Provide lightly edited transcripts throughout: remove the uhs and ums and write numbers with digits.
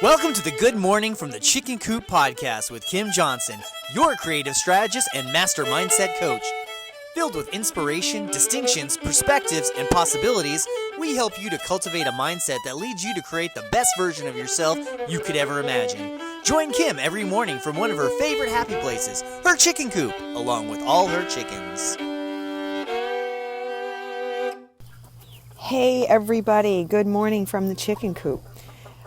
Welcome to the Good Morning from the Chicken Coop podcast with Kim Johnson, your creative strategist and master mindset coach. Filled with inspiration, distinctions, perspectives, and possibilities, we help you to cultivate a mindset that leads you to create the best version of yourself you could ever imagine. Join Kim every morning from one of her favorite happy places, her chicken coop, along with all her chickens. Hey everybody, good morning from the chicken coop,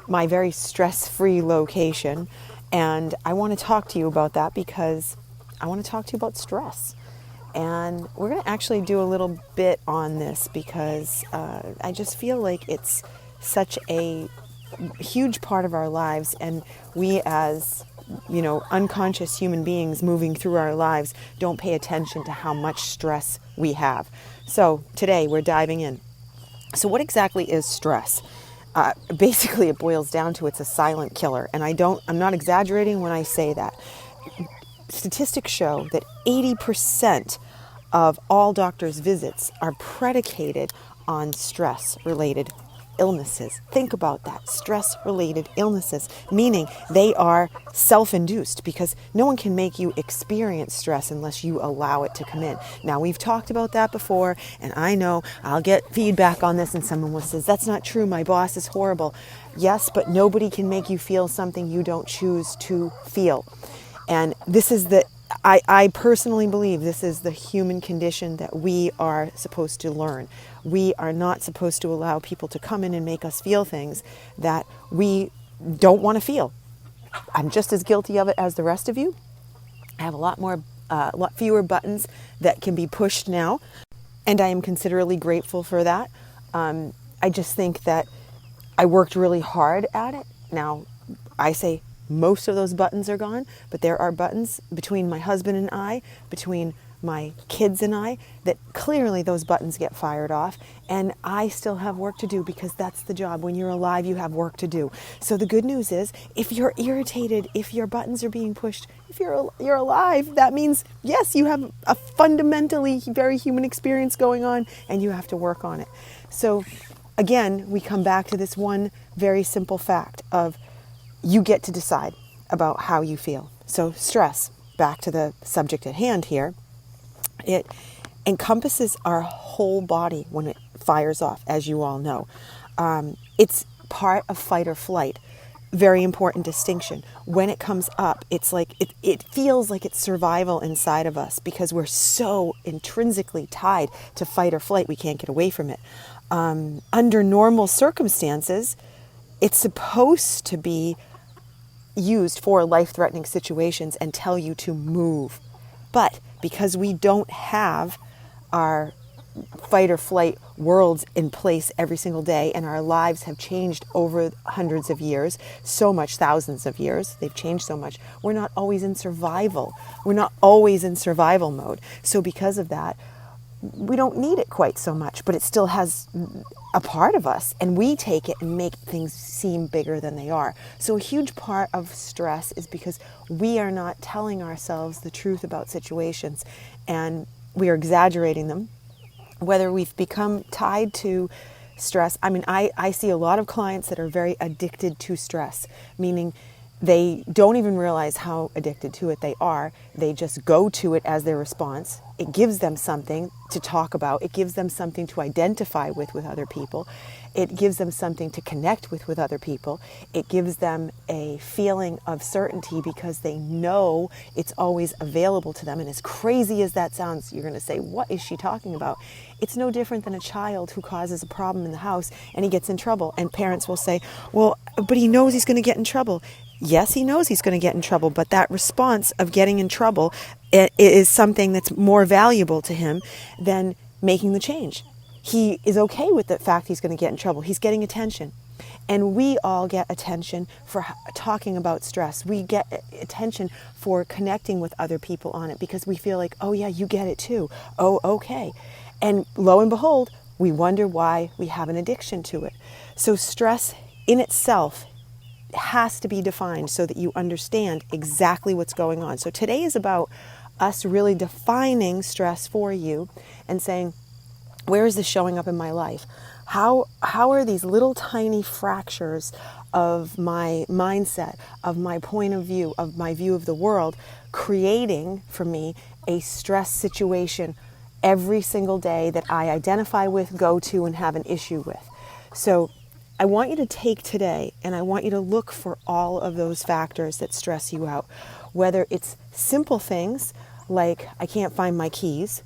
my very stress-free location. And I want to talk to you about that because I want to talk to you about stress. And we're going to actually do a little bit on this because I just feel like it's such a huge part of our lives, and we as unconscious human beings moving through our lives don't pay attention to how much stress we have. So today we're diving in. So what exactly is stress? Basically, it boils down to it's a silent killer, and I'm not exaggerating when I say that. Statistics show that 80% of all doctors' visits are predicated on stress-related illnesses. Think about that, stress-related illnesses, meaning they are self-induced because no one can make you experience stress unless you allow it to come in. Now, we've talked about that before, and I know I'll get feedback on this and someone will say, that's not true, my boss is horrible. Yes, but nobody can make you feel something you don't choose to feel. And this is I personally believe this is the human condition that we are supposed to learn. We are not supposed to allow people to come in and make us feel things that we don't want to feel. I'm just as guilty of it as the rest of you. I have a lot fewer buttons that can be pushed now, and I am considerably grateful for that. I just think that I worked really hard at it. Now, I say most of those buttons are gone, but there are buttons between my husband and I, between my kids and I, that clearly those buttons get fired off, and I still have work to do because that's the job. When you're alive, you have work to do. So the good news is, if you're irritated, if your buttons are being pushed, if you're alive, that means, yes, you have a fundamentally very human experience going on, and you have to work on it. So again, we come back to this one very simple fact of you get to decide about how you feel. So stress, back to the subject at hand here, it encompasses our whole body when it fires off, as you all know. It's part of fight or flight. Very important distinction. When it comes up, it's like it feels like it's survival inside of us because we're so intrinsically tied to fight or flight, we can't get away from it. Under normal circumstances, it's supposed to be used for life-threatening situations and tell you to move. But because we don't have our fight or flight worlds in place every single day, and our lives have changed over hundreds of years, so much, thousands of years, they've changed so much, we're not always in survival. We're not always in survival mode. So because of that, we don't need it quite so much, but it still has a part of us, and we take it and make things seem bigger than they are. So a huge part of stress is because we are not telling ourselves the truth about situations, and we are exaggerating them. Whether we've become tied to stress, I see a lot of clients that are very addicted to stress, meaning they don't even realize how addicted to it they are. They just go to it as their response. It gives them something to talk about. It gives them something to identify with other people. It gives them something to connect with other people. It gives them a feeling of certainty because they know it's always available to them. And as crazy as that sounds, you're going to say, what is she talking about? It's no different than a child who causes a problem in the house and he gets in trouble. And parents will say, well, but he knows he's going to get in trouble. Yes, he knows he's going to get in trouble, but that response of getting in trouble is something that's more valuable to him than making the change. He is okay with the fact he's going to get in trouble. He's getting attention. And we all get attention for talking about stress. We get attention for connecting with other people on it because we feel like, oh yeah, you get it too. Oh, okay. And lo and behold, we wonder why we have an addiction to it. So stress in itself has to be defined so that you understand exactly what's going on. So today is about us really defining stress for you and saying, where is this showing up in my life? How are these little tiny fractures of my mindset, of my point of view, of my view of the world, creating for me a stress situation every single day that I identify with, go to, and have an issue with? So I want you to take today and I want you to look for all of those factors that stress you out, whether it's simple things like I can't find my keys,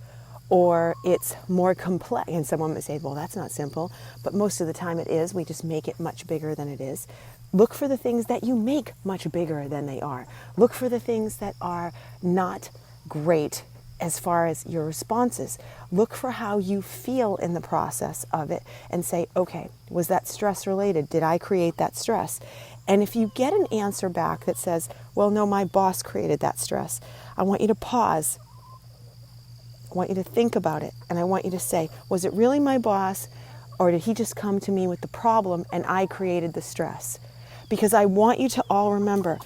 or it's more complex. And someone might say, well, that's not simple, but most of the time it is. We just make it much bigger than it is. Look for the things that you make much bigger than they are. Look for the things that are not great as far as your responses. Look for how you feel in the process of it and say, okay, was that stress related? Did I create that stress? And if you get an answer back that says, well, no, my boss created that stress, I want you to pause. I want you to think about it, and I want you to say, was it really my boss, or did he just come to me with the problem and I created the stress? Because I want you to all remember,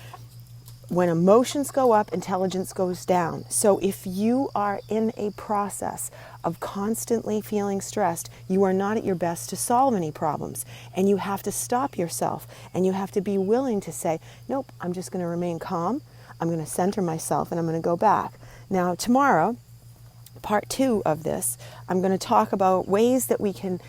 when emotions go up, intelligence goes down. So if you are in a process of constantly feeling stressed, you are not at your best to solve any problems. And you have to stop yourself, and you have to be willing to say, nope, I'm just going to remain calm, I'm going to center myself, and I'm going to go back. Now, tomorrow, part 2 of this, I'm going to talk about ways that we can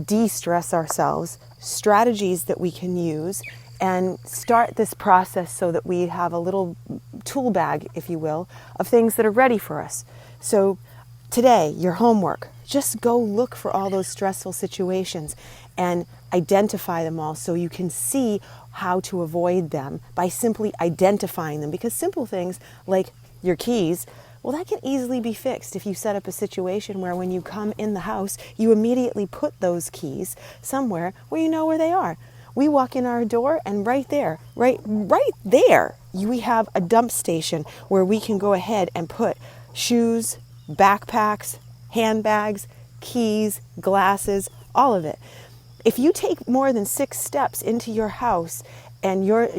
de-stress ourselves, strategies that we can use, and start this process so that we have a little tool bag, if you will, of things that are ready for us. So today, your homework, just go look for all those stressful situations and identify them all so you can see how to avoid them by simply identifying them. Because simple things like your keys, well, that can easily be fixed if you set up a situation where when you come in the house, you immediately put those keys somewhere where you know where they are. We walk in our door and right there, right there, we have a dump station where we can go ahead and put shoes, backpacks, handbags, keys, glasses, all of it. If you take more than 6 steps into your house and you're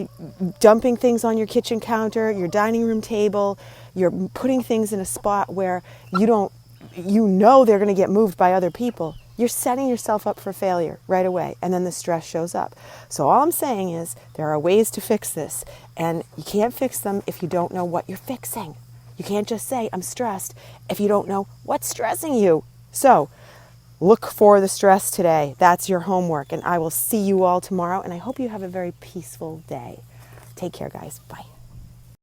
dumping things on your kitchen counter, your dining room table, you're putting things in a spot where you know they're going to get moved by other people, you're setting yourself up for failure right away, and then the stress shows up. So all I'm saying is there are ways to fix this, and you can't fix them if you don't know what you're fixing. You can't just say, I'm stressed, if you don't know what's stressing you. So look for the stress today. That's your homework, and I will see you all tomorrow, and I hope you have a very peaceful day. Take care, guys. Bye.